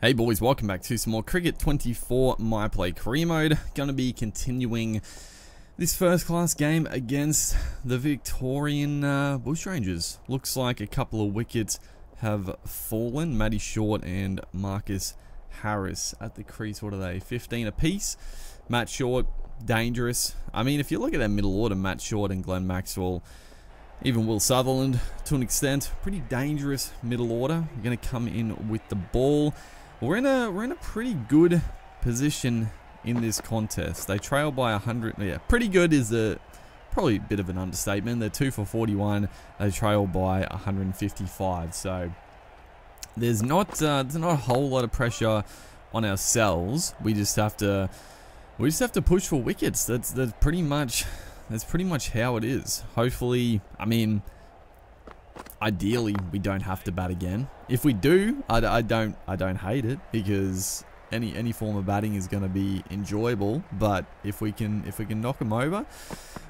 Hey boys, welcome back to some more Cricket 24 MyPlay career mode. Going to be continuing this first class game against the Victorian Bushrangers. Looks like a couple of wickets have fallen. Matty Short and Marcus Harris at the crease. What are they? 15 apiece. Matt Short, dangerous. I mean, if you look at that middle order, Matt Short and Glenn Maxwell, even Will Sutherland to an extent, pretty dangerous middle order. We're going to come in with the ball. We're in a pretty good position in this contest. They trail by 100. Yeah, pretty good is probably a bit of an understatement. They're 2 for 41. They trail by 155. So there's not a whole lot of pressure on ourselves. We just have to push for wickets. That's pretty much how it is. Hopefully, I mean, ideally we don't have to bat again. If we do, I don't hate it, because any form of batting is going to be enjoyable. But if we can knock them over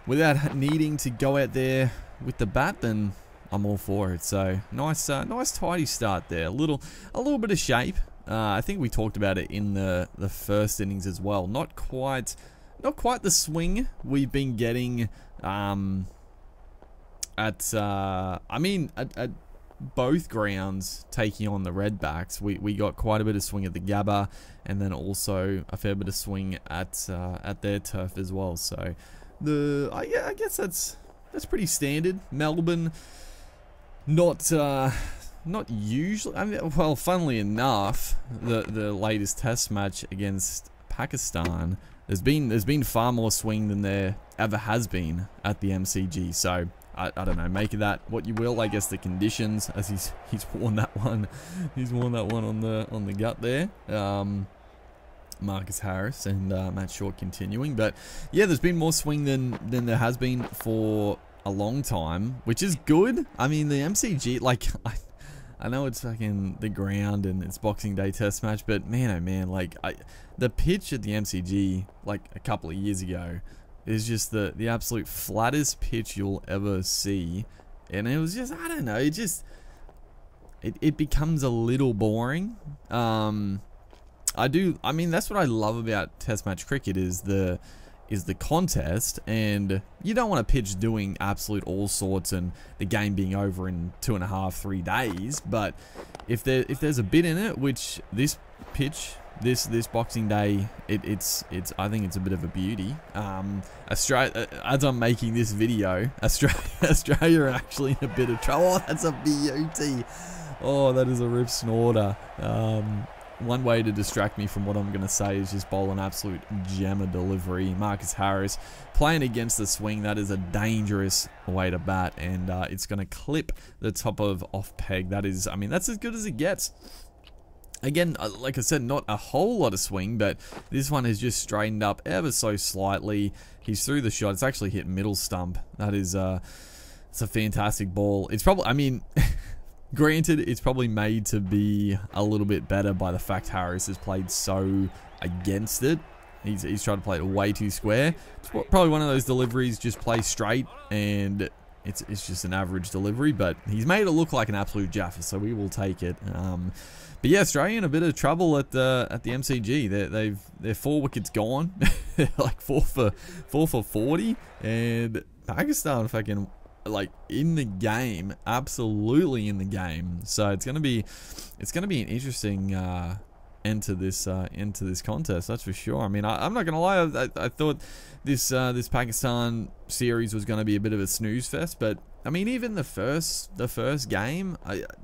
without needing to go out there with the bat, then I'm all for it. So nice tidy start there. A little bit of shape. I think we talked about it in the first innings as well. Not quite the swing we've been getting at both grounds taking on the Redbacks. We got quite a bit of swing at the Gabba, and then also a fair bit of swing at their turf as well. So I guess that's pretty standard. Melbourne, not usually. I mean, well, funnily enough, the latest Test match against Pakistan, there's been far more swing than there ever has been at the MCG. So I don't know, make of that what you will. I guess the conditions, as he's worn that one, on the gut there. Marcus Harris and Matt Short continuing, but yeah, there's been more swing than there has been for a long time, which is good. I mean, the MCG, like, I know it's fucking the ground and it's Boxing Day Test match, but man, oh man, like the pitch at the MCG like a couple of years ago is just the absolute flattest pitch you'll ever see, and it was just, I don't know, it becomes a little boring. I mean, that's what I love about Test match cricket is the contest, and you don't want a pitch doing absolute all sorts and the game being over in 2.5-3 days. But if there's a bit in it, which this pitch, this Boxing Day, it's I think it's a bit of a beauty. Australia, as I'm making this video, Australia are actually in a bit of trouble. Oh, that's a beauty. Oh, that is a rip snorter. One way to distract me from what I'm going to say is just bowl an absolute gem of delivery. Marcus Harris playing against the swing. That is a dangerous way to bat, and it's going to clip the top of off peg. That is, I mean, that's as good as it gets. Again, like I said, not a whole lot of swing, but this one has just straightened up ever so slightly. He's through the shot. It's actually hit middle stump. That is, it's a fantastic ball. It's probably, I mean, granted, it's probably made to be a little bit better by the fact Harris has played so against it. He's tried to play it way too square. It's probably one of those deliveries, just play straight, and it's just an average delivery, but he's made it look like an absolute jaffa, so we will take it. But yeah, Australia in a bit of trouble at the MCG. They're 4 wickets gone, like 4 for 40, and Pakistan fucking like in the game, absolutely in the game. So it's gonna be an interesting end to this contest, that's for sure. I mean, I'm not gonna lie, I thought this Pakistan series was gonna be a bit of a snooze fest, but I mean, even the first game,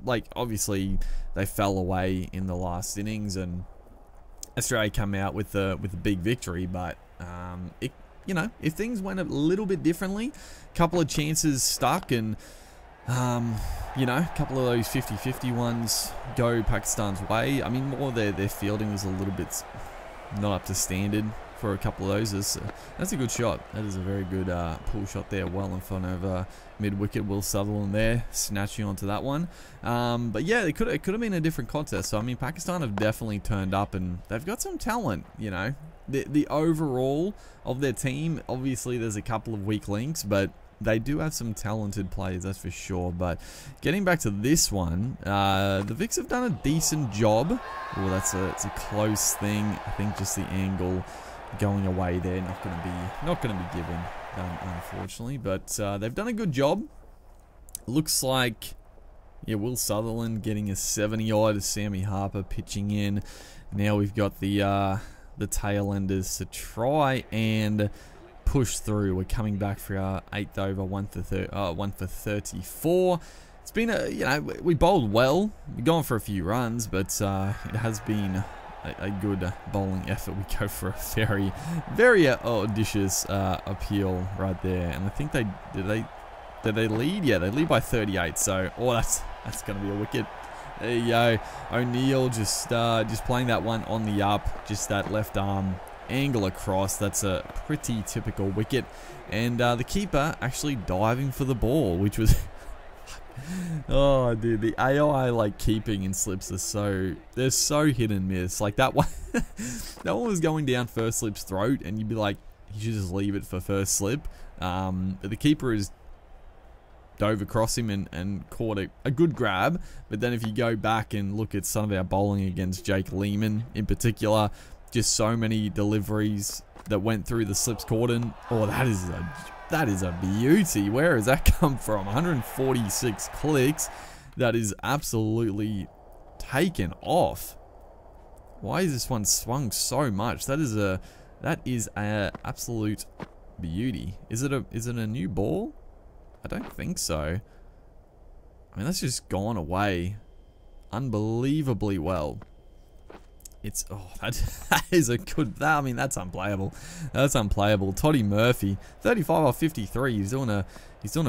like, obviously they fell away in the last innings, and Australia come out with a big victory. But you know, if things went a little bit differently, a couple of chances stuck, and you know, a couple of those 50-50 ones go Pakistan's way. I mean, more their fielding was a little bit not up to standard for a couple of those. That's a good shot. That is a very good pull shot there, well in front of mid-wicket. Will Sutherland there, snatching onto that one. But yeah, it could have been a different contest. So I mean, Pakistan have definitely turned up, and they've got some talent. You know, the overall of their team, obviously there's a couple of weak links, but they do have some talented players, that's for sure. But getting back to this one, the Vics have done a decent job. Oh, it's a close thing. I think just the angle going away there, not gonna be given, unfortunately. But they've done a good job. Looks like, yeah, Will Sutherland getting a 70-odd, Sammy Harper pitching in. Now we've got the tail-enders to try and push through. We're coming back for our 8th over, 1 for 34. It's been we bowled well. We're going for a few runs, but it has been a good bowling effort. We go for a very, very audacious appeal right there, and I think did they lead? Yeah, they lead by 38. So, that's going to be a wicket. There you go. O'Neill just playing that one on the up, just that left arm angle across. That's a pretty typical wicket, and the keeper actually diving for the ball, which was oh dude, the AI like keeping in slips are they're so hit and miss. Like that one that one was going down first slip's throat, and you'd be like, you should just leave it for first slip. But the keeper is dove across him and caught a good grab. But then if you go back and look at some of our bowling against Jake Lehman in particular, just so many deliveries that went through the slips cordon. Oh, that is a beauty. Where has that come from? 146 clicks. That is absolutely taken off. Why is this one swung so much? That is a absolute beauty. Is it a new ball? I don't think so. I mean, that's just gone away unbelievably well. It's, that is a good, I mean, that's unplayable. That's unplayable. Toddy Murphy, 35 off 53. He's doing a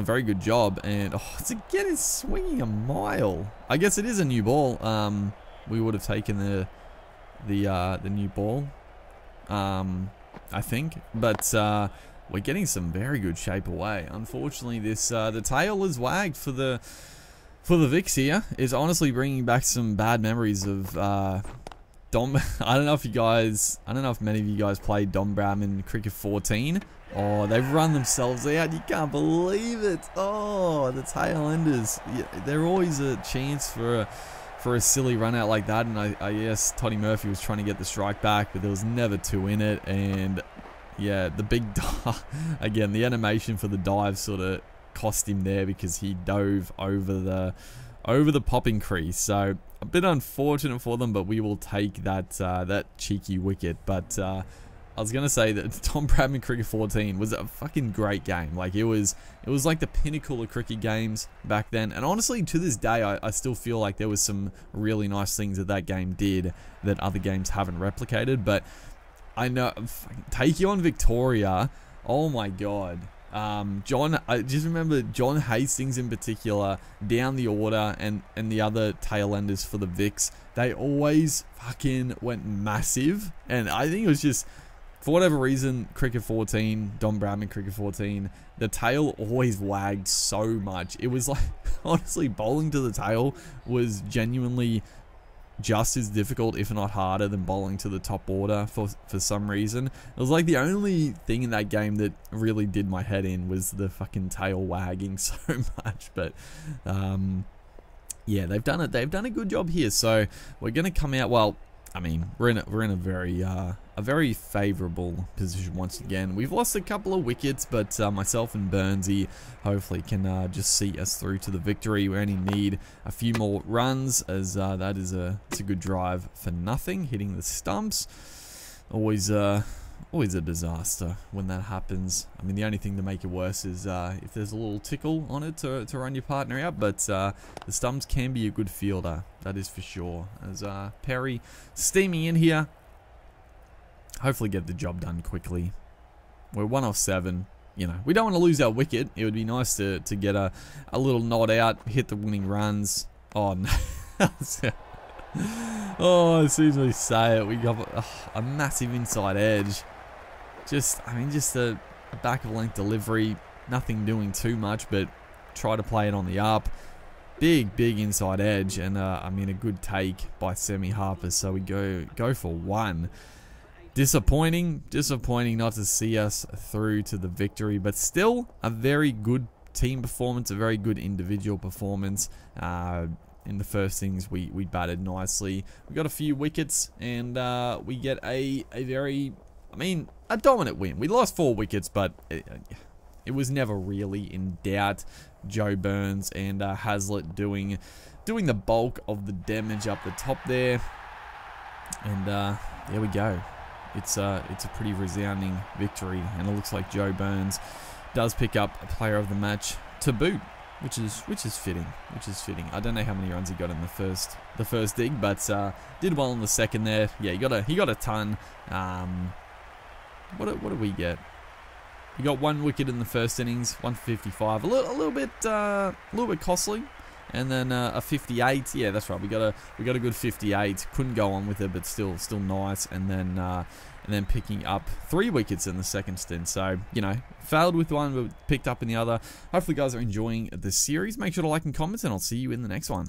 very good job, and it's swinging a mile. I guess it is a new ball. We would have taken the new ball, I think, but we're getting some very good shape away. Unfortunately, this the tail is wagged for the Vics here. Is honestly bringing back some bad memories of Dom. I don't know if many of you guys played Don Bradman Cricket 14. Oh, they've run themselves out. You can't believe it. Oh, the tail-enders. Yeah, they're always a chance for a silly run out like that. And I guess Toddy Murphy was trying to get the strike back, but there was never two in it. And yeah, the big dive, again, the animation for the dive sort of cost him there because he dove over the popping crease. So a bit unfortunate for them, but we will take that cheeky wicket. But I was gonna say that Don Bradman Cricket 14 was a fucking great game. Like it was like the pinnacle of cricket games back then. And honestly, to this day, I still feel like there was some really nice things that game did that other games haven't replicated. But I know, take you on Victoria. Oh my god. I just remember John Hastings in particular down the order, and the other tail-enders for the Vics. They always fucking went massive, and I think it was just, for whatever reason, Cricket 14, Don Bradman Cricket 14, the tail always wagged so much. It was like, honestly, bowling to the tail was genuinely just as difficult, if not harder, than bowling to the top order for some reason. It was like the only thing in that game that really did my head in was the fucking tail wagging so much. But yeah, they've done a good job here. So we're gonna come out, well, I mean, we're in a very favourable position once again. We've lost a couple of wickets, but myself and Burnsy hopefully can just see us through to the victory. We only need a few more runs, as that is it's a good drive for nothing, hitting the stumps. Always a disaster when that happens. I mean, the only thing to make it worse is if there's a little tickle on it to run your partner out, but the stumps can be a good fielder, that is for sure. As Perry steaming in here, hopefully get the job done quickly. We're 1 off 7. You know, we don't want to lose our wicket. It would be nice to get a little nod out, hit the winning runs. Oh no. Oh, as soon as we say it, we got a massive inside edge. Just a back of length delivery. Nothing doing too much, but try to play it on the up. Big inside edge, and I mean a good take by Sammy Harper. So we go for 1. disappointing not to see us through to the victory, but still a very good team performance, a very good individual performance. In the first innings, we batted nicely. We got a few wickets, and we get a very, a dominant win. We lost 4 wickets, but it was never really in doubt. Joe Burns and Hazlitt doing the bulk of the damage up the top there, and there we go. It's a pretty resounding victory, and it looks like Joe Burns does pick up a player of the match to boot, which is fitting. I don't know how many runs he got in the first dig, but did well in the second there. Yeah, he got a ton. What did we get? He got 1 wicket in the first innings, 1 for 55. A little bit costly. And then a 58. Yeah, that's right. We got a good 58. Couldn't go on with it, but still nice. And then picking up 3 wickets in the second stint. So, failed with one, but picked up in the other. Hopefully, you guys are enjoying the series. Make sure to like and comment, and I'll see you in the next one.